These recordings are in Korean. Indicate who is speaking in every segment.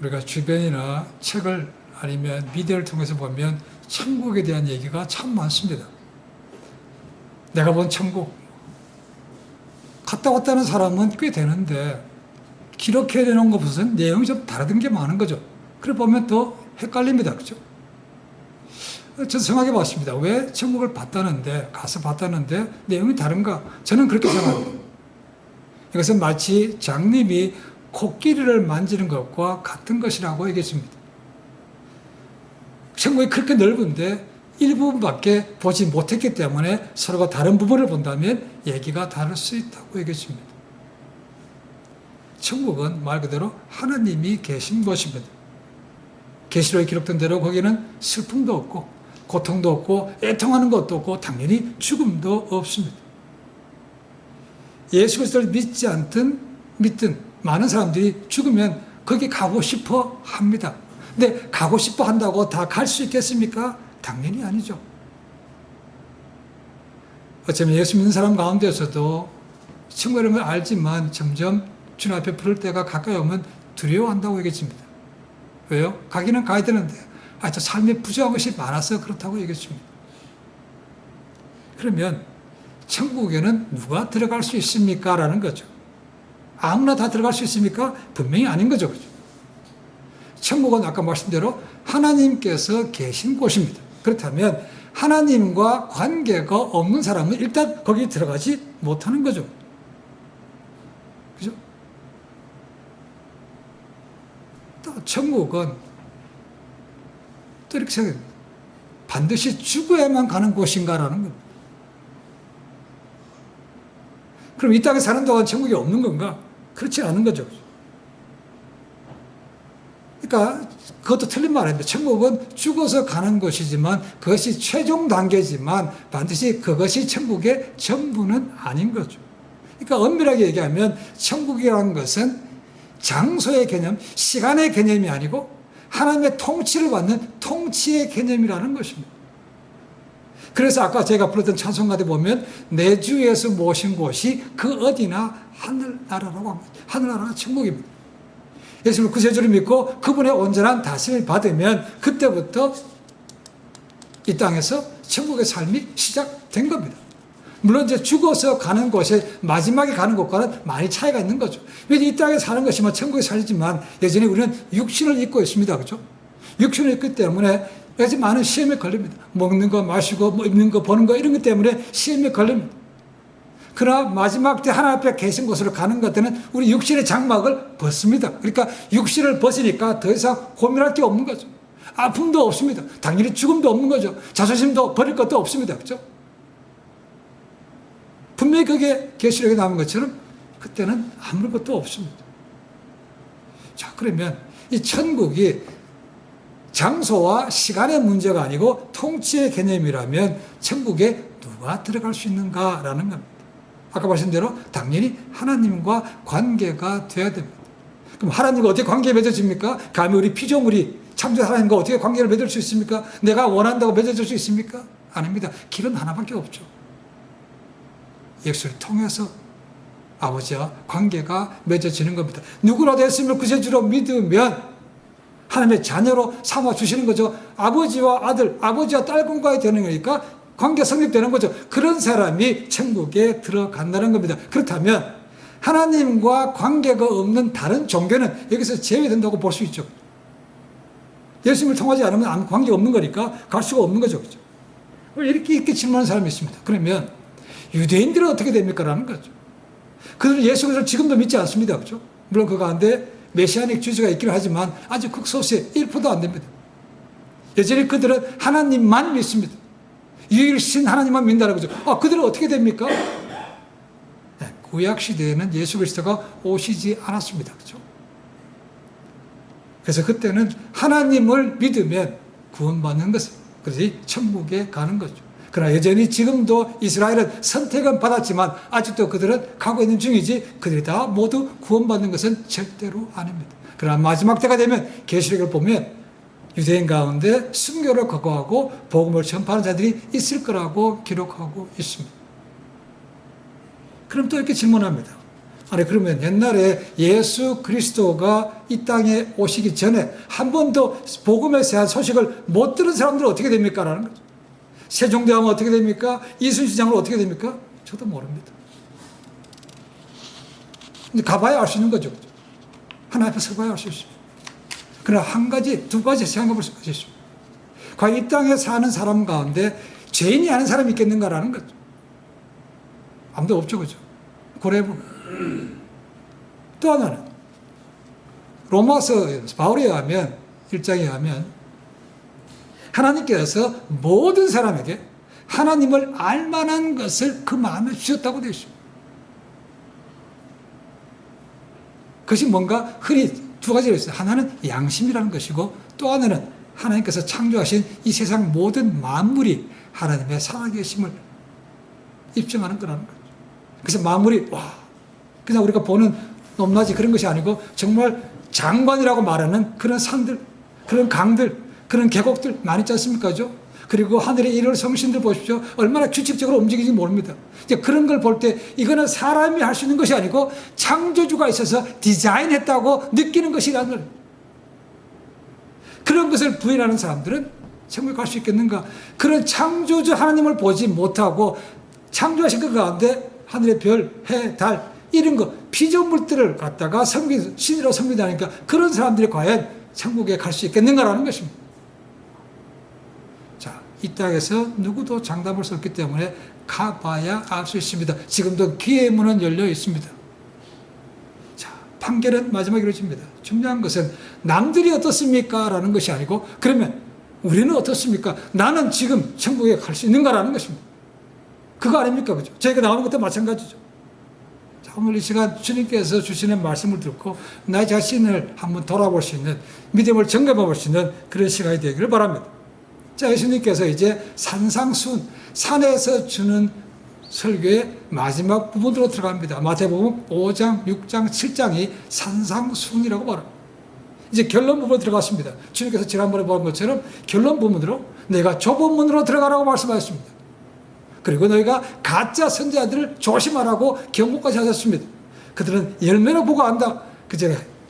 Speaker 1: 우리가 주변이나 책을 아니면 미디어를 통해서 보면 천국에 대한 얘기가 참 많습니다. 내가 본 천국, 갔다 왔다는 사람은 꽤 되는데 기록해야 되는 것은 내용이 좀 다르던 게 많은 거죠. 그래 보면 더 헷갈립니다. 그렇죠? 저는 생각해 봤습니다. 왜 천국을 봤다는데, 가서 봤다는데 내용이 다른가? 저는 그렇게 생각합니다. 이것은 마치 장님이 코끼리를 만지는 것과 같은 것이라고 얘기했습니다. 천국이 그렇게 넓은데 일부분밖에 보지 못했기 때문에 서로가 다른 부분을 본다면 얘기가 다를 수 있다고 얘기했습니다. 천국은 말 그대로 하나님이 계신 곳입니다. 계시록에 기록된 대로 거기는 슬픔도 없고 고통도 없고 애통하는 것도 없고 당연히 죽음도 없습니다. 예수 그리스도를 믿지 믿든 많은 사람들이 죽으면 거기 가고 싶어 합니다. 근데 가고 싶어 한다고 다 갈 수 있겠습니까? 당연히 아니죠. 어쩌면 예수 믿는 사람 가운데서도 천국이라는 걸 알지만 점점 주님 앞에 부를 때가 가까이 오면 두려워한다고 얘기했습니다. 왜요? 가기는 가야 되는데 저 삶에 부족한 것이 많아서 그렇다고 얘기했습니다. 그러면 천국에는 누가 들어갈 수 있습니까? 라는 거죠. 아무나 다 들어갈 수 있습니까? 분명히 아닌 거죠. 그죠? 천국은 아까 말씀대로 하나님께서 계신 곳입니다. 그렇다면 하나님과 관계가 없는 사람은 일단 거기 들어가지 못하는 거죠. 그죠? 또 천국은 또 이렇게 생각합니다. 반드시 죽어야만 가는 곳인가라는 겁니다. 그럼 이 땅에 사는 동안 천국이 없는 건가? 그렇지 않은 거죠. 그러니까 그것도 틀린 말 아닙니다. 천국은 죽어서 가는 곳이지만 그것이 최종 단계지만 반드시 그것이 천국의 전부는 아닌 거죠. 그러니까 엄밀하게 얘기하면 천국이라는 것은 장소의 개념, 시간의 개념이 아니고 하나님의 통치를 받는 통치의 개념이라는 것입니다. 그래서 아까 제가 불렀던 찬송가에 보면 내 주에서 모신 곳이 그 어디나 하늘나라라고 합니다. 하늘나라가 천국입니다. 예수님을 구세주를 믿고 그분의 온전한 다스림을 받으면 그때부터 이 땅에서 천국의 삶이 시작된 겁니다. 물론 이제 죽어서 가는 곳에 마지막에 가는 곳과는 많이 차이가 있는 거죠. 왜냐하면 이 땅에 사는 것이 천국에 살지만 여전히 우리는 육신을 입고 있습니다. 그렇죠? 육신을 입기 때문에 여전히 많은 시험에 걸립니다. 먹는 거, 마시고, 입는 거, 보는 거 이런 것 때문에 시험에 걸립니다. 그러나 마지막 때 하나님 앞에 계신 곳으로 가는 것들은 우리 육신의 장막을 벗습니다. 그러니까 육신을 벗으니까 더 이상 고민할 게 없는 거죠. 아픔도 없습니다. 당연히 죽음도 없는 거죠. 자존심도 버릴 것도 없습니다. 그렇죠? 분명히 그게 계시록에 나온 것처럼 그때는 아무것도 없습니다. 자, 그러면 이 천국이 장소와 시간의 문제가 아니고 통치의 개념이라면 천국에 누가 들어갈 수 있는가라는 겁니다. 아까 말씀대로 당연히 하나님과 관계가 돼야 됩니다. 그럼 하나님과 어떻게 관계 맺어집니까? 감히 우리 피조물이 창조 하나님과 어떻게 관계를 맺을 수 있습니까? 내가 원한다고 맺어질 수 있습니까? 아닙니다. 길은 하나밖에 없죠. 예수를 통해서 아버지와 관계가 맺어지는 겁니다. 누구라도 예수님을 구세주로 믿으면 하나님의 자녀로 삼아주시는 거죠. 아버지와 아들, 아버지와 딸 관계가 되는 거니까 관계 성립되는 거죠. 그런 사람이 천국에 들어간다는 겁니다. 그렇다면 하나님과 관계가 없는 다른 종교는 여기서 제외된다고 볼 수 있죠. 예수님을 통하지 않으면 아무 관계가 없는 거니까 갈 수가 없는 거죠. 그렇죠? 이렇게 질문하는 사람이 있습니다. 그러면 유대인들은 어떻게 됩니까? 라는 거죠. 그들은 예수 그리스도를 지금도 믿지 않습니다. 그렇죠? 물론 그 가운데 메시아닉 주의가 있기는 하지만 아주 극소수의 1%도 안 됩니다. 여전히 그들은 하나님만 믿습니다. 유일신 하나님만 믿는다는 거죠. 그들은 어떻게 됩니까? 네, 구약 시대에는 예수 그리스도가 오시지 않았습니다. 그렇죠? 그래서 그때는 하나님을 믿으면 구원받는 것은 그것이 천국에 가는 거죠. 그러나 여전히 지금도 이스라엘은 선택은 받았지만 아직도 그들은 가고 있는 중이지 그들이 다 모두 구원받는 것은 절대로 아닙니다. 그러나 마지막 때가 되면 계시록을 보면 유대인 가운데 순교를 거부하고 복음을 전파하는 자들이 있을 거라고 기록하고 있습니다. 그럼 또 이렇게 질문합니다. 아니 그러면 옛날에 예수 그리스도가 이 땅에 오시기 전에 한 번도 복음에 대한 소식을 못 들은 사람들은 어떻게 됩니까? 라는 거죠. 세종대왕은 어떻게 됩니까? 이순신 장은 어떻게 됩니까? 저도 모릅니다. 근데 가봐야 알 수 있는 거죠. 하나님 앞에 서봐야 알 수 있습니다. 그러나 한 가지, 두 가지 생각해 볼 수가 있습니다. 과연 이 땅에 사는 사람 가운데 죄인이 아닌 사람이 있겠는가라는 거죠. 아무도 없죠, 그죠? 고레부. 또 하나는 로마서 바울에 의하면 1장에 의하면 하나님께서 모든 사람에게 하나님을 알만한 것을 그 마음에 주셨다고 되어 있습니다. 그것이 뭔가 흔히 두 가지로 있어요. 하나는 양심이라는 것이고 또 하나는 하나님께서 창조하신 이 세상 모든 만물이 하나님의 살아계심을 입증하는 거라는 거죠. 그래서 만물이 그냥 우리가 보는 높낮이 그런 것이 아니고 정말 장관이라고 말하는 그런 산들, 그런 강들, 그런 계곡들 많이 있지 않습니까? 그리고 하늘에 이를 성신들 보십시오. 얼마나 규칙적으로 움직이는지 모릅니다. 이제 그런 걸 볼 때 이거는 사람이 할 수 있는 것이 아니고 창조주가 있어서 디자인했다고 느끼는 것이라는 거예요. 그런 것을 부인하는 사람들은 천국에 갈 수 있겠는가? 그런 창조주 하나님을 보지 못하고 창조하신 것 가운데 하늘의 별, 해, 달 이런 거 피조물들을 갖다가 신이라고 섬기다니까 그런 사람들이 과연 천국에 갈 수 있겠는가라는 것입니다. 자, 이 땅에서 누구도 장담할 수 없기 때문에 가봐야 알 수 있습니다. 지금도 기회의 문은 열려 있습니다. 자, 판결은 마지막에 이루어집니다. 중요한 것은 남들이 어떻습니까? 라는 것이 아니고 그러면 우리는 어떻습니까? 나는 지금 천국에 갈 수 있는가라는 것입니다. 그거 아닙니까? 그죠? 저희가 나오는 것도 마찬가지죠. 자, 오늘 이 시간 주님께서 주시는 말씀을 듣고 나 자신을 한번 돌아볼 수 있는 믿음을 점검해 볼 수 있는 그런 시간이 되기를 바랍니다. 자, 예수님께서 이제 산상순, 산에서 주는 설교의 마지막 부분으로 들어갑니다. 마태복음 5장, 6장, 7장이 산상순이라고 말합니다. 이제 결론 부분으로 들어갔습니다. 주님께서 지난번에 본 것처럼 결론 부분으로 내가 좁은 문으로 들어가라고 말씀하셨습니다. 그리고 너희가 가짜 선지자들을 조심하라고 경고까지 하셨습니다. 그들은 열매로 보고 안다. 그저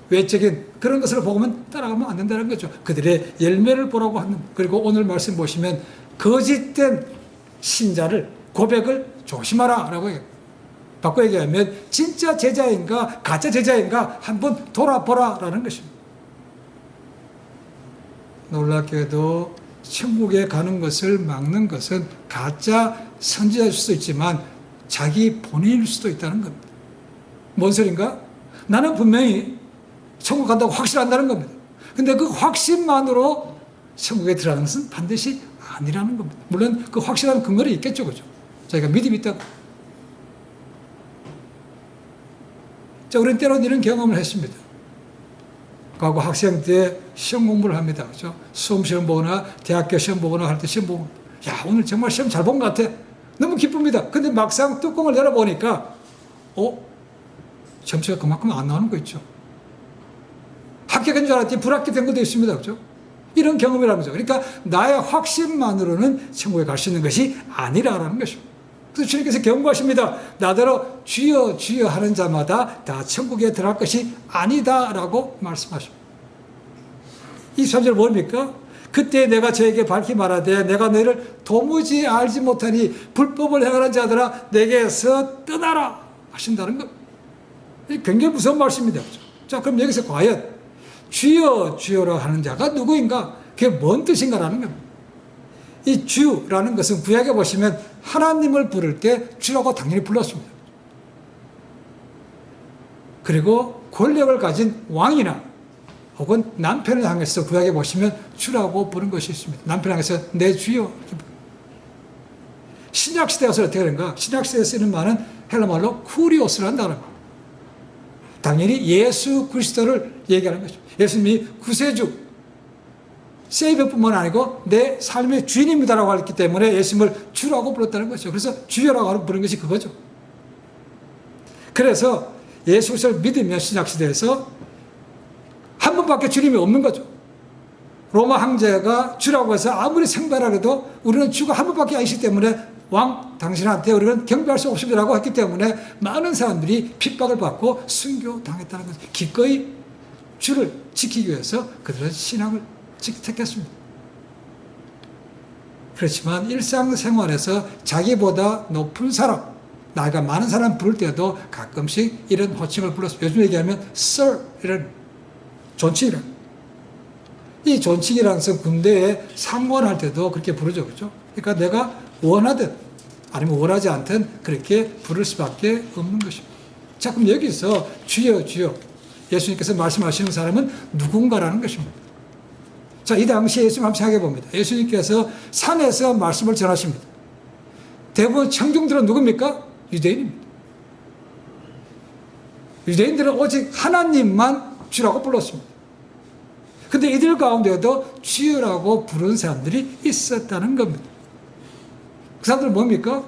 Speaker 1: 외적인 그런 것을 보면 따라가면 안 된다는 거죠. 그들의 열매를 보라고 하는. 그리고 오늘 말씀 보시면 거짓된 신자를 고백을 조심하라 라고 해요. 바꿔 얘기하면 진짜 제자인가 가짜 제자인가 한번 돌아보라 라는 것입니다. 놀랍게도 천국에 가는 것을 막는 것은 가짜 선지자일 수도 있지만 자기 본인일 수도 있다는 겁니다. 뭔 소린가? 나는 분명히 천국 간다고 확실한다는 겁니다. 근데 그 확신만으로 천국에 들어가는 것은 반드시 아니라는 겁니다. 물론 그 확실한 근거는 있겠죠. 그죠? 자기가 믿음이 있다고. 자, 우리는 때로는 이런 경험을 했습니다. 과거 학생 때 시험 공부를 합니다. 그죠? 수험 시험 보거나 대학교 시험 보거나 할 때 시험 보고, 야, 오늘 정말 시험 잘 본 것 같아. 너무 기쁩니다. 근데 막상 뚜껑을 열어보니까, 점수가 그만큼 안 나오는 거 있죠. 합격한 줄 알았더니 불합격된 것도 있습니다. 그죠? 이런 경험이라는 거죠. 그러니까 나의 확신만으로는 천국에 갈 수 있는 것이 아니라는 것입니다. 그래서 주님께서 경고하십니다. 나더러 주여 주여 하는 자마다 다 천국에 들어갈 것이 아니다라고 말씀하십니다. 이 3절 뭡니까? 그때 내가 저에게 밝히 말하되 내가 너희를 도무지 알지 못하니 불법을 행하는 자들아 내게서 떠나라 하신다는 것. 굉장히 무서운 말씀입니다. 자, 그럼 여기서 과연 주여 주여라 하는 자가 누구인가? 그게 뭔 뜻인가라는 겁니다. 이 주라는 것은 구약에 보시면 하나님을 부를 때 주라고 당연히 불렀습니다. 그리고 권력을 가진 왕이나 혹은 남편을 향해서 구약에 보시면 주라고 부른 것이 있습니다. 남편을 향해서 내 주여. 신약시대에 와서 어떻게 되는가? 신약시대에 쓰는 말은 헬라말로 쿠리오스라는 단어입니다. 당연히 예수 그리스도를 얘기하는 것입니다. 예수님이 구세주, 세이버뿐만 아니고 내 삶의 주인입니다라고 했기 때문에 예수님을 주라고 불렀다는 거죠. 그래서 주여라고 부른 것이 그거죠. 그래서 예수 그리스도를 믿으면 신약시대에서 한 번밖에 주님이 없는 거죠. 로마 황제가 주라고 해서 아무리 생발하려도 우리는 주가 한 번밖에 아니기 때문에 왕 당신한테 우리는 경배할 수 없습니다라고 했기 때문에 많은 사람들이 핍박을 받고 순교당했다는 것을 기꺼이 주를 지키기 위해서 그들은 신앙을 택했습니다. 그렇지만 일상생활에서 자기보다 높은 사람, 나이가 많은 사람 부를 때도 가끔씩 이런 호칭을 불렀습니다. 요즘 얘기하면 Sir 이런 존칭이라. 이 존칭이라는 것은 군대에 상관할 때도 그렇게 부르죠. 그렇죠? 그러니까 내가 원하든 아니면 원하지 않든 그렇게 부를 수밖에 없는 것입니다. 자, 그럼 여기서 주여 주여 예수님께서 말씀하시는 사람은 누군가라는 것입니다. 자, 이 당시에 예수님 한번 생각해 봅니다. 예수님께서 산에서 말씀을 전하십니다. 대부분 청중들은 누굽니까? 유대인입니다. 유대인들은 오직 하나님만 주라고 불렀습니다. 근데 이들 가운데도 주여라고 부르는 사람들이 있었다는 겁니다. 그 사람들은 뭡니까?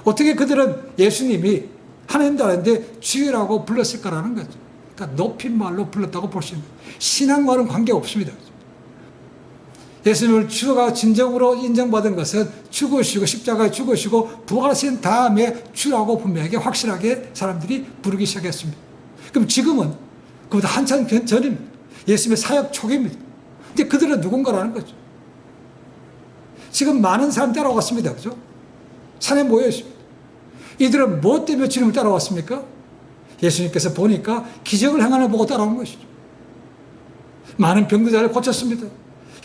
Speaker 1: 어떻게 그들은 예수님이 하나님도 아닌데 주여라고 불렀을까라는 거죠. 그러니까 높임말로 불렀다고 볼 수 있습니다. 신앙과는 관계가 없습니다. 예수님을 주가 진정으로 인정받은 것은 죽으시고 십자가에 죽으시고 부활하신 다음에 주라고 분명하게 확실하게 사람들이 부르기 시작했습니다. 그럼 지금은 그보다 한참 전입니다. 예수님의 사역 초기입니다. 근데 그들은 누군가라는 거죠. 지금 많은 사람 따라왔습니다. 그죠? 산에 모여 있습니다. 이들은 무엇 때문에 주님을 따라왔습니까? 예수님께서 보니까 기적을 행하는 걸 보고 따라온 것이죠. 많은 병들자를 고쳤습니다.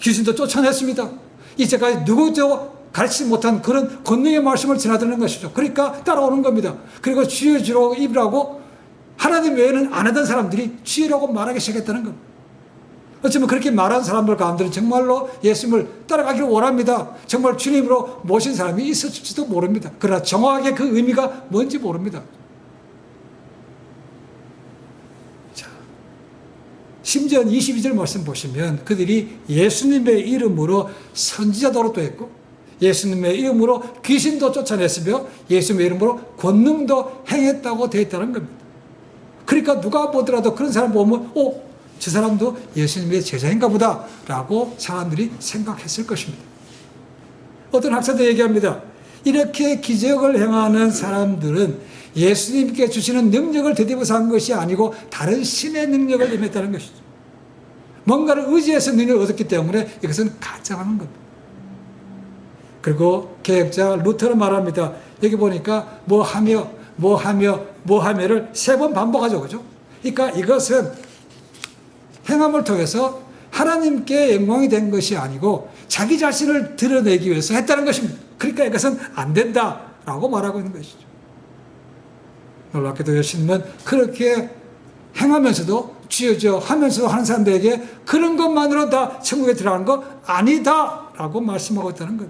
Speaker 1: 귀신도 쫓아냈습니다. 이제까지 누구도 가르치지 못한 그런 권능의 말씀을 전하드리는 것이죠. 그러니까 따라오는 겁니다. 그리고 주여 주라고 입으라고 하나님 외에는 안 하던 사람들이 주여라고 말하기 시작했다는 겁니다. 어쩌면 그렇게 말한 사람들 가운데는 정말로 예수님을 따라가기를 원합니다. 정말 주님으로 모신 사람이 있을지도 모릅니다. 그러나 정확하게 그 의미가 뭔지 모릅니다. 자, 심지어 22절 말씀 보시면 그들이 예수님의 이름으로 선지자 노릇도 했고 예수님의 이름으로 귀신도 쫓아냈으며 예수님의 이름으로 권능도 행했다고 되어 있다는 겁니다. 그러니까 누가 보더라도 그런 사람 보면 저 사람도 예수님의 제자인가 보다 라고 사람들이 생각했을 것입니다. 어떤 학자들 얘기합니다. 이렇게 기적을 행하는 사람들은 예수님께 주시는 능력을 되짚어서 한 것이 아니고 다른 신의 능력을 임했다는 것이죠. 뭔가를 의지해서 능력을 얻었기 때문에 이것은 가짜라는 겁니다. 그리고 개혁자 루터는 말합니다. 여기 보니까 뭐하며를 3번 반복하죠. 그죠? 그러니까 이것은 행함을 통해서 하나님께 영광이 된 것이 아니고 자기 자신을 드러내기 위해서 했다는 것입니다. 그러니까 이것은 안 된다라고 말하고 있는 것이죠. 놀랍게도 예수님은 그렇게 행하면서도 주여 하면서도 하는 사람들에게 그런 것만으로 다 천국에 들어가는 거 아니다라고 말씀하고 있다는 것.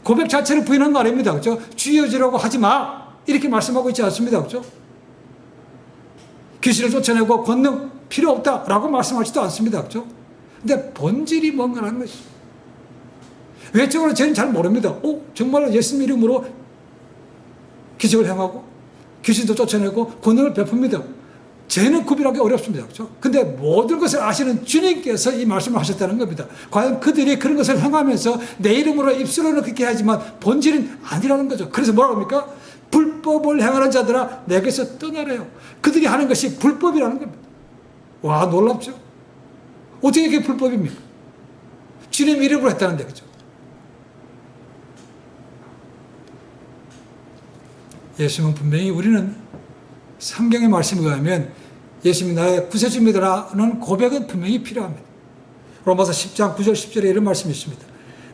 Speaker 1: 고백 자체를 부인한 거 아닙니다. 그렇죠? 주여지라고 하지 마 이렇게 말씀하고 있지 않습니다. 그렇죠? 귀신을 쫓아내고 권능 필요 없다라고 말씀하지도 않습니다. 그렇죠? 근데 본질이 뭔가라는 것이죠. 외적으로 저는 잘 모릅니다. 정말로 예수님 이름으로 기적을 행하고 귀신도 쫓아내고 권능을 베풉니다. 저는 구별하기 어렵습니다. 그렇죠? 근데 모든 것을 아시는 주님께서 이 말씀을 하셨다는 겁니다. 과연 그들이 그런 것을 행하면서 내 이름으로 입술로는 그렇게 하지만 본질은 아니라는 거죠. 그래서 뭐라고 합니까? 불법을 행하는 자들아 내게서 떠나래요. 그들이 하는 것이 불법이라는 겁니다. 와, 놀랍죠? 어떻게 이게 불법입니까? 주님 이름으로 했다는데, 그죠? 예수님은 분명히 우리는 성경의 말씀에 의하면 예수님이 나의 구세주입니다라는 고백은 분명히 필요합니다. 로마서 10장 9절 10절에 이런 말씀이 있습니다.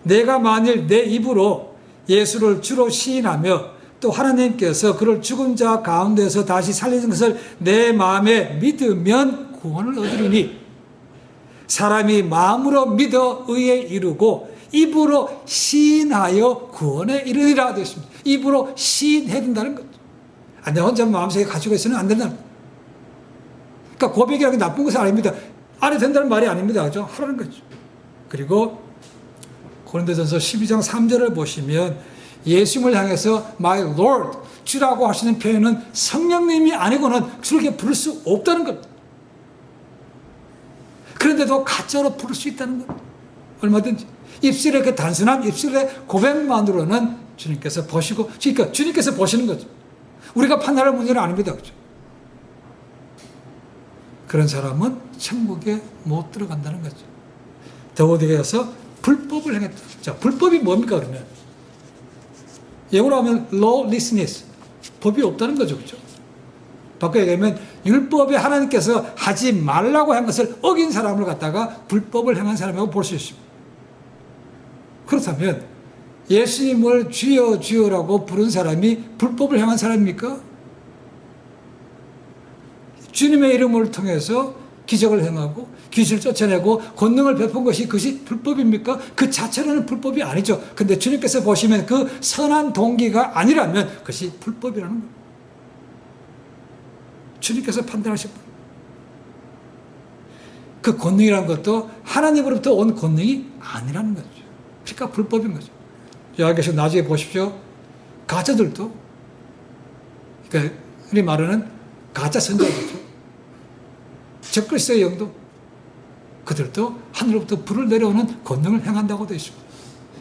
Speaker 1: 내가 만일 내 입으로 예수를 주로 시인하며 또 하나님께서 그를 죽은 자 가운데서 다시 살리는 것을 내 마음에 믿으면 구원을 얻으리니 사람이 마음으로 믿어 의에 이르고 입으로 시인하여 구원에 이르리라 되어 있습니다. 입으로 시인해야 된다는 거죠. 내가 혼자 마음속에 가지고 있어는 안 된다는 거죠. 그러니까 고백이라는 게 나쁜 것은 아닙니다. 안 해도 된다는 말이 아닙니다. 그죠? 하라는 거죠. 그리고 고린도전서 12장 3절을 보시면 예수님을 향해서 My Lord, 주라고 하시는 표현은 성령님이 아니고는 그렇게 부를 수 없다는 겁니다. 그런데도 가짜로 부를 수 있다는 겁니다. 얼마든지. 입술의 그 단순한 입술의 고백만으로는 주님께서 보시고, 그러니까 주님께서 보시는 거죠. 우리가 판단할 문제는 아닙니다. 그렇죠? 그런 사람은 천국에 못 들어간다는 거죠. 더우디게서 불법을 행했다. 자, 불법이 뭡니까, 그러면? 영어로 하면 lawlessness. 법이 없다는 거죠. 그렇죠? 바꿔 얘기하면 율법에 하나님께서 하지 말라고 한 것을 어긴 사람을 갖다가 불법을 행한 사람이라고 볼 수 있습니다. 그렇다면 예수님을 주여 주여라고 부른 사람이 불법을 행한 사람입니까? 주님의 이름을 통해서 기적을 행하고 귀신을 쫓아내고 권능을 베푼 것이 그것이 불법입니까? 그 자체로는 불법이 아니죠. 근데 주님께서 보시면 그 선한 동기가 아니라면 그것이 불법이라는 거예요. 주님께서 판단하실 분. 그 권능이라는 것도 하나님으로부터 온 권능이 아니라는 거죠. 그러니까 불법인 거죠. 여기서 나중에 보십시오. 가짜들도, 그러니까 흔히 말하는 가짜 선자들도, 적그리스도의 영도, 그들도 하늘로부터 불을 내려오는 권능을 행한다고 되어 있습니다.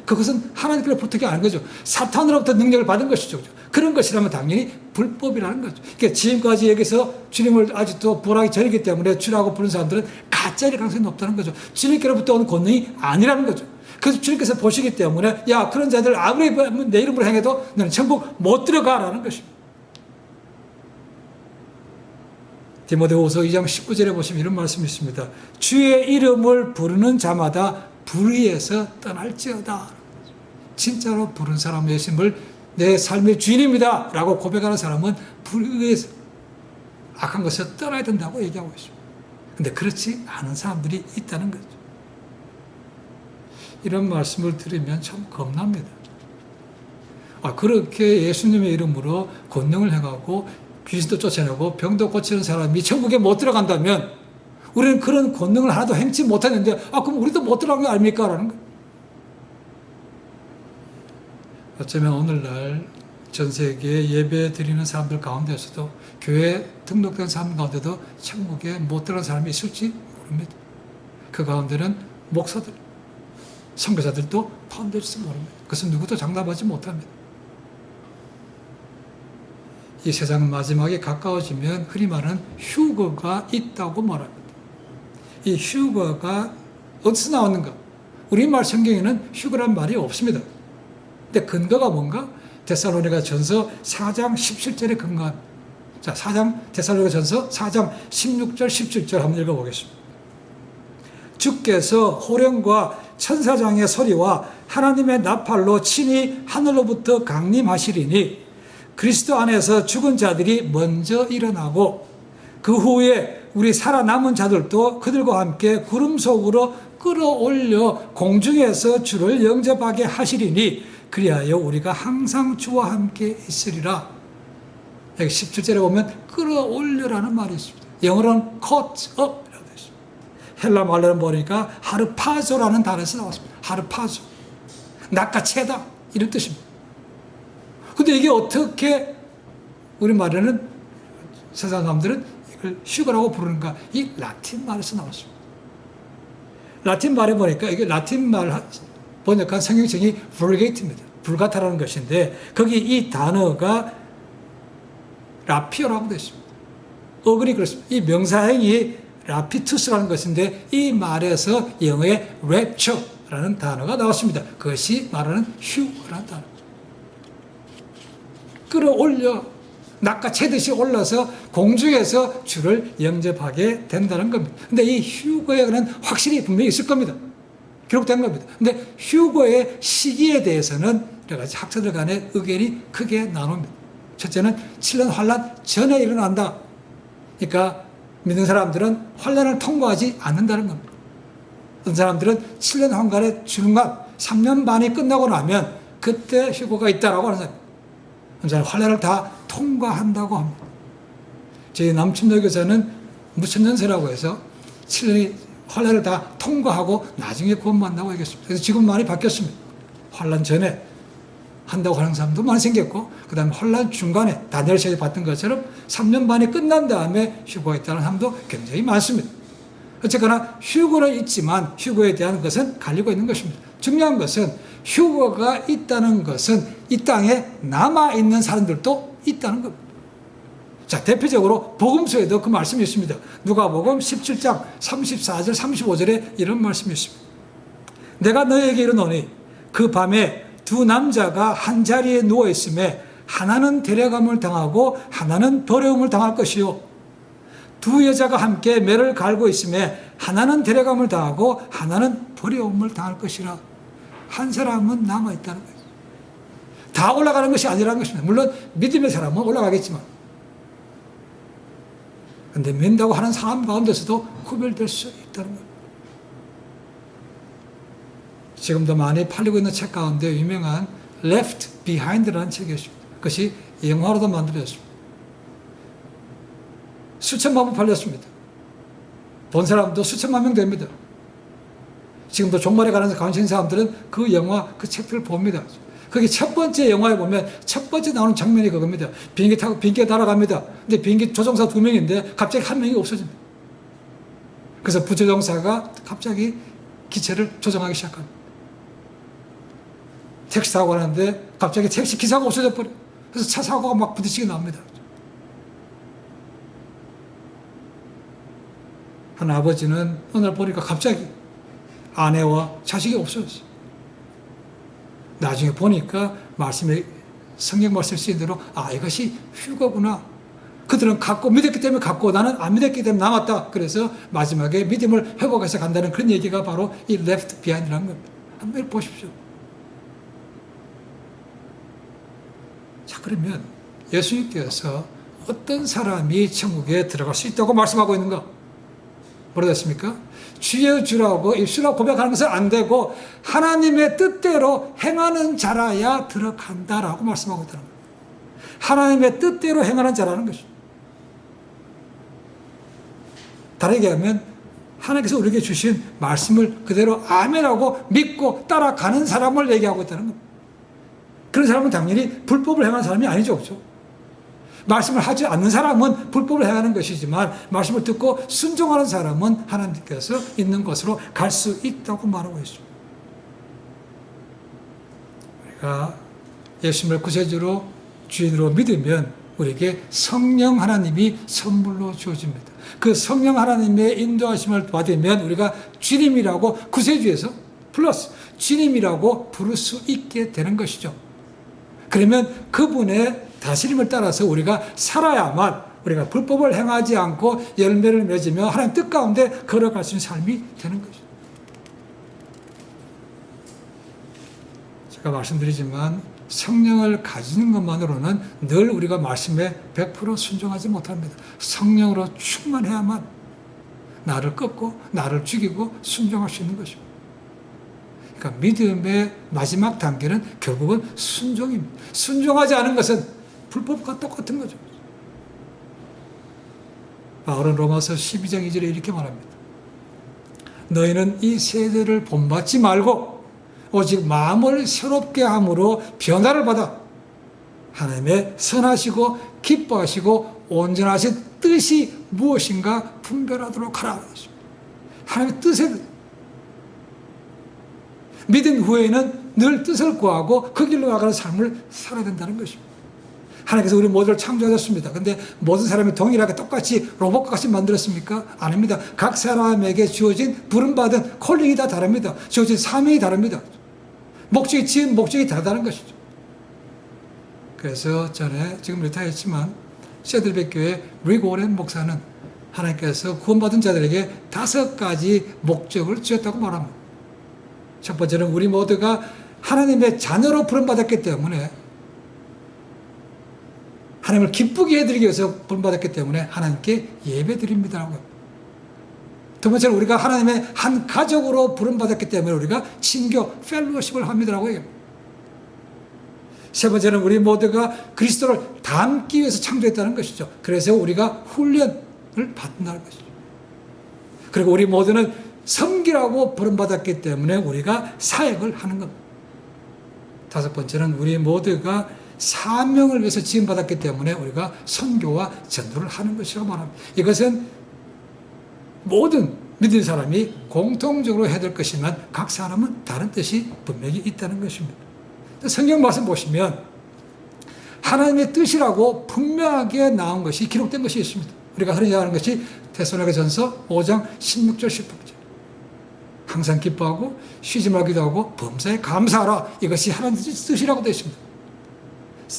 Speaker 1: 그것은 하나님께로부터 아닌 거죠. 사탄으로부터 능력을 받은 것이죠. 그런 것이라면 당연히 불법이라는 거죠. 그러니까 지금까지 여기서 주님을 아직도 부활하기 전이기 때문에 주라고 부르는 사람들은 가짜일 가능성이 높다는 거죠. 주님께로부터 온 권능이 아니라는 거죠. 그래서 주님께서 보시기 때문에 야, 그런 자들 아무리 내 이름으로 행해도 너는 천국 못 들어가라는 것입니다. 디모데후서 2장 19절에 보시면 이런 말씀이 있습니다. 주의 이름을 부르는 자마다 불의에서 떠날지어다. 진짜로 부른 사람 예수님을 내 삶의 주인입니다 라고 고백하는 사람은 불의에서 악한 것을 떠나야 된다고 얘기하고 있습니다. 그런데 그렇지 않은 사람들이 있다는 거죠. 이런 말씀을 들으면 참 겁납니다. 그렇게 예수님의 이름으로 권능을 행하고 귀신도 쫓아내고 병도 고치는 사람이 천국에 못 들어간다면 우리는 그런 권능을 하나도 행치 못했는데 그럼 우리도 못 들어간 거 아닙니까? 라는 거예요. 어쩌면 오늘날 전 세계에 예배 드리는 사람들 가운데서도 교회에 등록된 사람 가운데도 천국에 못 들어간 사람이 있을지 모릅니다. 그 가운데는 목사들, 선교사들도 포함될지 모릅니다. 그것은 누구도 장담하지 못합니다. 이 세상 마지막에 가까워지면 흔히 말하는 휴거가 있다고 말합니다. 이 휴거가 어디서 나왔는가? 우리말 성경에는 휴거란 말이 없습니다. 근데 근거가 뭔가? 데살로니가 전서 4장 17절에 근거합니다. 자, 데살로니가 전서 4장 16절, 17절 한번 읽어보겠습니다. 주께서 호령과 천사장의 소리와 하나님의 나팔로 친히 하늘로부터 강림하시리니 그리스도 안에서 죽은 자들이 먼저 일어나고 그 후에 우리 살아남은 자들도 그들과 함께 구름 속으로 끌어올려 공중에서 주를 영접하게 하시리니 그리하여 우리가 항상 주와 함께 있으리라. 여기 17절에 보면 끌어올려라는 말이 있습니다. 영어로는 caught up 이라고 되어 있습니다. 헬라 말로는 보니까 하르파조라는 단어에서 나왔습니다. 하르파조. 낚아채다 이런 뜻입니다. 근데 이게 어떻게 우리 말에는 세상 사람들은 이걸 휴거라고 부르는가? 이 라틴 말에서 나왔습니다. 라틴 말에 보니까 이게 라틴 말 번역한 성경책이 vulgate입니다. 불가타라는 것인데 거기 이 단어가 라피오라고 되어 있습니다. 어근이 그렇습니다. 이 명사형이 라피투스라는 것인데 이 말에서 영어의 rapture라는 단어가 나왔습니다. 그것이 말하는 휴거라는 단어. 끌어올려 낚아채듯이 올라서 공중에서 주를 영접하게 된다는 겁니다. 근데 이 휴거에는 확실히 분명히 있을 겁니다. 기록된 겁니다. 근데 휴거의 시기에 대해서는 여러 가지 학자들 간의 의견이 크게 나눕니다. 첫째는 7년 환란 전에 일어난다. 그러니까 믿는 사람들은 환란을 통과하지 않는다는 겁니다. 어떤 사람들은 7년 환란의 중간 3년 반이 끝나고 나면 그때 휴거가 있다라고 하는 사람. 환란을 다 통과한다고 합니다. 저희 남침도 교사는 무천년세라고 해서 7년이 환란을 다 통과하고 나중에 구원받는다고 얘기했습니다. 그래서 지금 많이 바뀌었습니다. 환란 전에 한다고 하는 사람도 많이 생겼고 그 다음에 환란 중간에 다니엘서에 봤던 것처럼 3년 반이 끝난 다음에 휴거가 있다는 사람도 굉장히 많습니다. 어쨌거나 휴거는 있지만 휴거에 대한 것은 갈리고 있는 것입니다. 중요한 것은 휴거가 있다는 것은 이 땅에 남아있는 사람들도 있다는 겁니다. 자, 대표적으로 복음서에도 그 말씀이 있습니다. 누가복음 17장 34절 35절에 이런 말씀이 있습니다. 내가 너에게 이르노니 그 밤에 두 남자가 한 자리에 누워있음에 하나는 데려감을 당하고 하나는 버려움을 당할 것이요 두 여자가 함께 매를 갈고 있음에 하나는 데려감을 당하고 하나는 버려움을 당할 것이라. 한 사람은 남아있다는 거예요. 다 올라가는 것이 아니라는 것입니다. 물론 믿음의 사람은 올라가겠지만, 그런데 믿는다고 하는 사람 가운데서도 구별될 수 있다는 거예요. 지금도 많이 팔리고 있는 책 가운데 유명한 Left Behind라는 책이 있습니다. 그것이 영화로도 만들어졌습니다. 수천만 부 팔렸습니다. 본 사람도 수천만 명 됩니다. 지금도 종말에 관해서 관심 있는 사람들은 그 영화, 그 책들을 봅니다. 거기 첫 번째 영화에 보면 첫 번째 나오는 장면이 그겁니다. 비행기 타고 비행기가 날아갑니다. 근데 비행기 조종사 2명인데 갑자기 한 명이 없어집니다. 그래서 부조종사가 갑자기 기체를 조종하기 시작합니다. 택시 타고 가는데 갑자기 택시 기사가 없어져 버려요. 그래서 차 사고가 막 부딪히게 납니다. 한 아버지는 어느 날 보니까 갑자기 아내와 자식이 없어졌어요. 나중에 보니까 말씀에 성경 말씀 쓰인 대로 이것이 휴거구나. 그들은 갖고 믿었기 때문에 갖고 나는 안 믿었기 때문에 남았다. 그래서 마지막에 믿음을 회복해서 간다는 그런 얘기가 바로 이 left behind라는 겁니다. 한번 보십시오. 자, 그러면 예수님께서 어떤 사람이 천국에 들어갈 수 있다고 말씀하고 있는가? 뭐라 됐습니까? 주여 주라고 입술로 고백하는 것은 안 되고 하나님의 뜻대로 행하는 자라야 들어간다라고 말씀하고 있다는 거예요. 하나님의 뜻대로 행하는 자라는 것이죠. 다르게 하면 하나님께서 우리에게 주신 말씀을 그대로 아멘하고 믿고 따라가는 사람을 얘기하고 있다는 겁니다. 그런 사람은 당연히 불법을 행하는 사람이 아니죠. 그렇죠? 말씀을 하지 않는 사람은 불법을 행하는 것이지만 말씀을 듣고 순종하는 사람은 하나님께서 있는 곳으로 갈 수 있다고 말하고 있습니다. 우리가 예수님을 구세주로 주인으로 믿으면 우리에게 성령 하나님이 선물로 주어집니다. 그 성령 하나님의 인도하심을 받으면 우리가 주님이라고 구세주에서 플러스 주님이라고 부를 수 있게 되는 것이죠. 그러면 그분의 다스림을 따라서 우리가 살아야만 우리가 불법을 행하지 않고 열매를 맺으며 하나님 뜻 가운데 걸어갈 수 있는 삶이 되는 것이죠. 제가 말씀드리지만 성령을 가지는 것만으로는 늘 우리가 말씀에 100% 순종하지 못합니다. 성령으로 충만해야만 나를 꺾고 나를 죽이고 순종할 수 있는 것입니다. 그러니까 믿음의 마지막 단계는 결국은 순종입니다. 순종하지 않은 것은 불법과 똑같은 거죠. 바울은 로마서 12장 2절에 이렇게 말합니다. 너희는 이 세대를 본받지 말고 오직 마음을 새롭게 함으로 변화를 받아 하나님의 선하시고 기뻐하시고 온전하신 뜻이 무엇인가 분별하도록 하라. 하나님의 뜻에 믿은 후에는 늘 뜻을 구하고 그 길로 나가는 삶을 살아야 된다는 것입니다. 하나님께서 우리 모두를 창조하셨습니다. 그런데 모든 사람이 동일하게 똑같이 로봇과 같이 만들었습니까? 아닙니다. 각 사람에게 주어진 부름받은 콜링이 다 다릅니다. 주어진 사명이 다릅니다. 목적이 지은 목적이 다르다는 것이죠. 그래서 전에 지금 리타했지만 셰들백 교회 릭 오렌 목사는 하나님께서 구원받은 자들에게 5가지 목적을 주었다고 말합니다. 첫 번째는 우리 모두가 하나님의 자녀로 부름받았기 때문에 하나님을 기쁘게 해드리기 위해서 부름받았기 때문에 하나님께 예배드립니다라고. 두 번째는 우리가 하나님의 한 가족으로 부름받았기 때문에 우리가 친교, 펠로십을 합니다라고 해요. 세 번째는 우리 모두가 그리스도를 닮기 위해서 창조했다는 것이죠. 그래서 우리가 훈련을 받는다는 것이죠. 그리고 우리 모두는 섬기라고 부름받았기 때문에 우리가 사역을 하는 겁니다. 다섯 번째는 우리 모두가 사명을 위해서 지음받았기 때문에 우리가 선교와 전도를 하는 것이라고 말합니다. 이것은 모든 믿는 사람이 공통적으로 해야 될 것이지만 각 사람은 다른 뜻이 분명히 있다는 것입니다. 성경 말씀 보시면 하나님의 뜻이라고 분명하게 나온 것이 기록된 것이 있습니다. 우리가 흔히 하는 것이 데살로니가전서 5장 16절 18절. 항상 기뻐하고 쉬지 말기도 하고 범사에 감사하라. 이것이 하나님의 뜻이라고 되어 있습니다.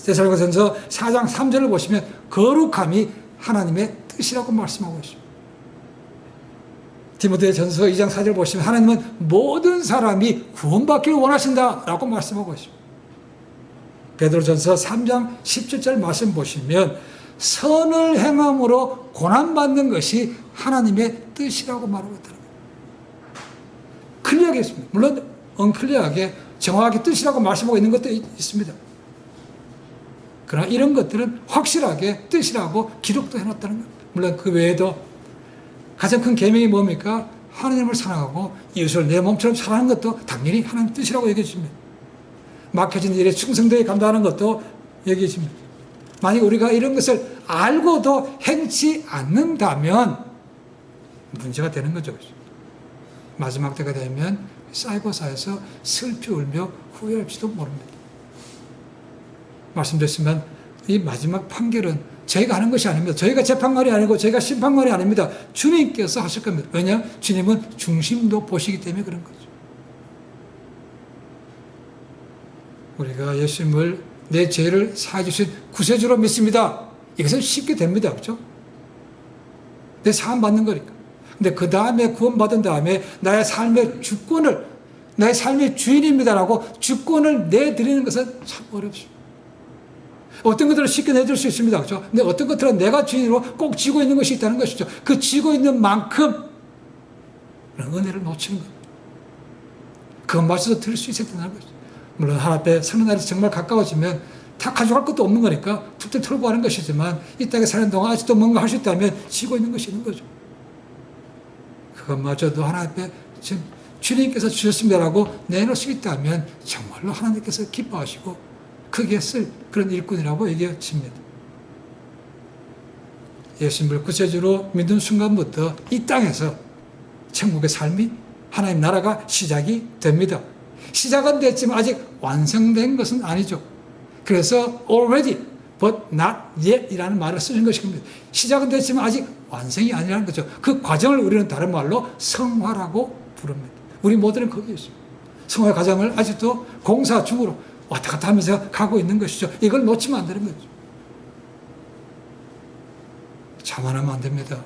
Speaker 1: 데살로니가전서 4장 3절을 보시면 거룩함이 하나님의 뜻이라고 말씀하고 있습니다. 디모데전서 2장 4절 보시면 하나님은 모든 사람이 구원받기를 원하신다라고 말씀하고 있습니다. 베드로전서 3장 17절 말씀 보시면 선을 행함으로 고난받는 것이 하나님의 뜻이라고 말하고 있다는 거예요. 클리어하게 있습니다. 물론 언클리어하게 정확하게 뜻이라고 말씀하고 있는 것도 있습니다. 그러나 이런 것들은 확실하게 뜻이라고 기록도 해놨다는 겁니다. 물론 그 외에도 가장 큰 계명이 뭡니까? 하나님을 사랑하고 이웃을 내 몸처럼 사랑하는 것도 당연히 하나님 뜻이라고 얘기해 주십니다. 맡겨진 일에 충성되게 감당하는 것도 얘기해 줍니다. 만약 우리가 이런 것을 알고도 행치 않는다면 문제가 되는 거죠. 마지막 때가 되면 쌀고사에서 슬피 울며 후회할지도 모릅니다. 말씀드렸지만 이 마지막 판결은 저희가 하는 것이 아닙니다. 저희가 재판관이 아니고 저희가 심판관이 아닙니다. 주님께서 하실 겁니다. 왜냐? 주님은 중심도 보시기 때문에 그런 거죠. 우리가 예수님을 내 죄를 사해 주신 구세주로 믿습니다. 이것은 쉽게 됩니다. 그렇죠? 내 사함 받는 거니까. 근데 그 다음에 구원받은 다음에 나의 삶의 주권을, 나의 삶의 주인입니다라고 주권을 내드리는 것은 참 어렵습니다. 어떤 것들은 쉽게 내줄 수 있습니다. 그렇죠? 근데 어떤 것들은 내가 주인으로 꼭 쥐고 있는 것이 있다는 것이죠. 그 쥐고 있는 만큼 은혜를 놓치는 겁니다. 그것마저도 들을 수 있어야 된다는 거죠. 물론 하나님 앞에 서는 날이 정말 가까워지면 다 가져갈 것도 없는 거니까 툭툭 털고 하는 것이지만 이 땅에 사는 동안 아직도 뭔가 할 수 있다면 쥐고 있는 것이 있는 거죠. 그것마저도 하나님 앞에 지금 주님께서 주셨습니다라고 내놓을 수 있다면 정말로 하나님께서 기뻐하시고 크게 쓸 그런 일꾼이라고 얘기해집니다. 예수님을 구세주로 믿는 순간부터 이 땅에서 천국의 삶이 하나님 나라가 시작이 됩니다. 시작은 됐지만 아직 완성된 것은 아니죠. 그래서 already but not yet 이라는 말을 쓰는 것입니다. 시작은 됐지만 아직 완성이 아니라는 거죠. 그 과정을 우리는 다른 말로 성화라고 부릅니다. 우리 모두는 거기에 있습니다. 성화 과정을 아직도 공사 중으로 왔다 갔다 하면서 가고 있는 것이죠. 이걸 놓치면 안 되는 거죠. 자만하면 안 됩니다.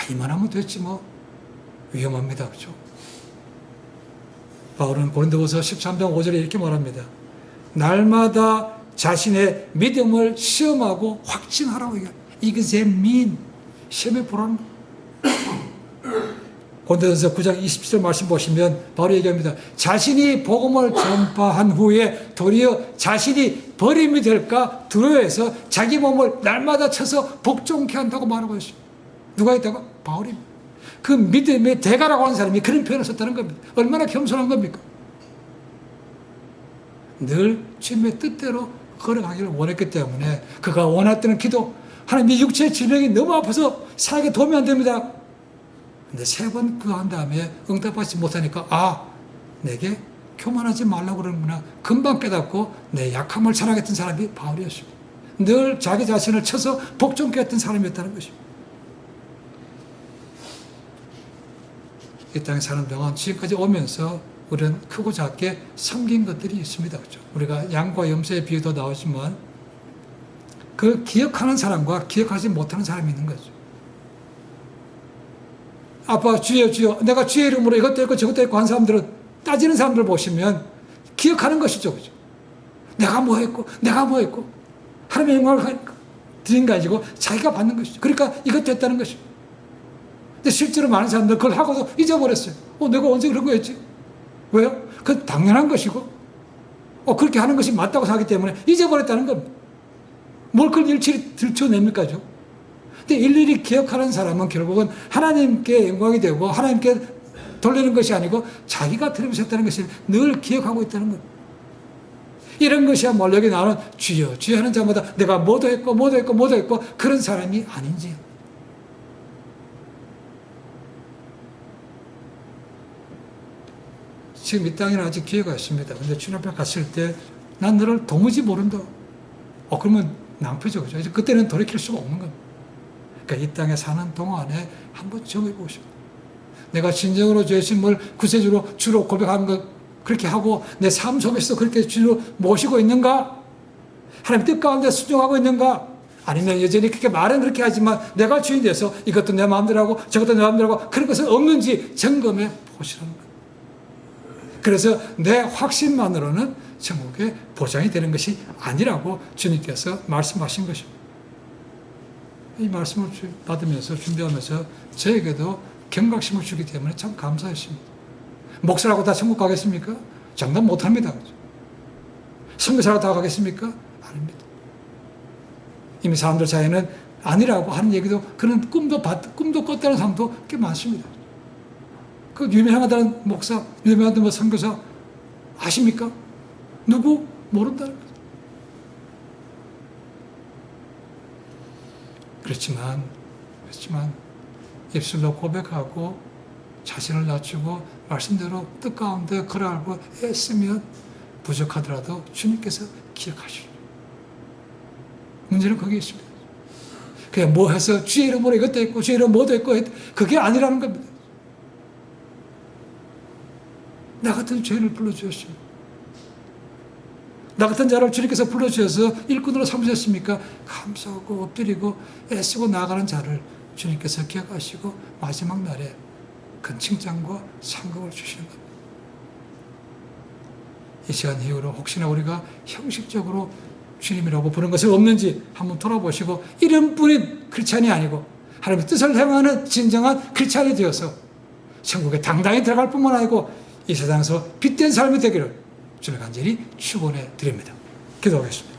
Speaker 1: 이만하면 됐지 뭐. 위험합니다. 그렇죠? 바울은 고린도후서 13장 5절에 이렇게 말합니다. 날마다 자신의 믿음을 시험하고 확증하라고 얘기합니다. 이것의 시험에 보라는 고린도전서 9장 27절 말씀 보시면 바로 얘기합니다. 자신이 복음을 전파한 후에 도리어 자신이 버림이 될까 두려워해서 자기 몸을 날마다 쳐서 복종케 한다고 말하고 있습니다. 누가 했다고? 바울입니다. 그 믿음의 대가라고 하는 사람이 그런 표현을 썼다는 겁니다. 얼마나 겸손한 겁니까? 늘 주님의 뜻대로 걸어가기를 원했기 때문에 그가 원했던 기도, 하나님 이 육체의 질병이 너무 아파서 사에게 도움이 안 됩니다. 근데 3번 그거 한 다음에 응답받지 못하니까 내게 교만하지 말라고 그러는구나. 금방 깨닫고 내 약함을 자랑했던 사람이 바울이었습니다. 늘 자기 자신을 쳐서 복종케 했던 사람이었다는 것입니다. 이 땅에 사는 동안 지금까지 오면서 우리는 크고 작게 섬긴 것들이 있습니다. 그렇죠? 우리가 양과 염소의 비유도 나오지만 그 기억하는 사람과 기억하지 못하는 사람이 있는 거죠. 아빠 주여 주여 내가 주의 이름으로 이것도 했고 저것도 했고 한 사람들은 따지는 사람들 보시면 기억하는 것이죠. 그렇죠? 내가 뭐 했고 내가 뭐 했고 하나님의 영광을 드린 거 가지고 자기가 받는 것이죠. 그러니까 이것도 했다는 것이죠. 근데 실제로 많은 사람들 그걸 하고도 잊어버렸어요. 내가 언제 그런 거 했지? 왜요? 그건 당연한 것이고 그렇게 하는 것이 맞다고 하기 때문에 잊어버렸다는 겁니다. 뭘 그걸 일치를 들춰냅니까? 근데 일일이 기억하는 사람은 결국은 하나님께 영광이 되고 하나님께 돌리는 것이 아니고 자기가 들으셨다는 것을 늘 기억하고 있다는 겁니다. 이런 것이야말로 여기 나오는 주여 주여 하는 자마다 내가 뭐도 했고 뭐도 했고 뭐도 했고 그런 사람이 아닌지 지금 이 땅에는 아직 기회가 있습니다. 근데 주님 앞에 갔을 때 난 너를 도무지 모른다. 그러면 낭패죠. 그죠? 이제 그때는 돌이킬 수가 없는 겁니다. 그러니까 이 땅에 사는 동안에 한번 정해보고 싶어요. 내가 진정으로 예수님을 구세주로 주로 고백하는 것 그렇게 하고 내 삶 속에서 그렇게 주로 모시고 있는가? 하나님 뜻 가운데 순종하고 있는가? 아니면 여전히 그렇게 말은 그렇게 하지만 내가 주인 돼서 이것도 내 마음대로 하고 저것도 내 마음대로 하고 그런 것은 없는지 점검해 보시라는 거예요. 그래서 내 확신만으로는 천국에 보장이 되는 것이 아니라고 주님께서 말씀하신 것입니다. 이 말씀을 받으면서 준비하면서 저에게도 경각심을 주기 때문에 참 감사했습니다. 목사라고 다 천국 가겠습니까? 장담 못합니다. 선교사라고 다 가겠습니까? 아닙니다. 이미 사람들 사이에는 아니라고 하는 얘기도 그런 꿈도 꿨다는 사람도 꽤 많습니다. 그 유명하다는 목사, 유명하다는 뭐 선교사 아십니까? 누구? 모른다는 거죠. 그렇지만 입술로 고백하고 자신을 낮추고 말씀대로 뜻 가운데 그를 알고 애쓰면 부족하더라도 주님께서 기억하시죠. 문제는 거기에 있습니다. 그냥 뭐 해서 주의 이름으로 이것도 했고 주의 이름으로 뭐도 했고 그게 아니라는 겁니다. 나 같은 죄인을 불러주셨습니다. 나 같은 자를 주님께서 불러주셔서 일꾼으로 삼으셨습니까? 감사하고 엎드리고 애쓰고 나아가는 자를 주님께서 기억하시고 마지막 날에 큰 칭찬과 상급을 주시는 겁니다. 이 시간 이후로 혹시나 우리가 형식적으로 주님이라고 부른 것은 없는지 한번 돌아보시고 이름뿐인 크리스찬이 아니고 하나님의 뜻을 행하는 진정한 크리스찬이 되어서 천국에 당당히 들어갈 뿐만 아니고 이 세상에서 빛된 삶이 되기를 주를 간절히 축원해 드립니다. 기도하겠습니다.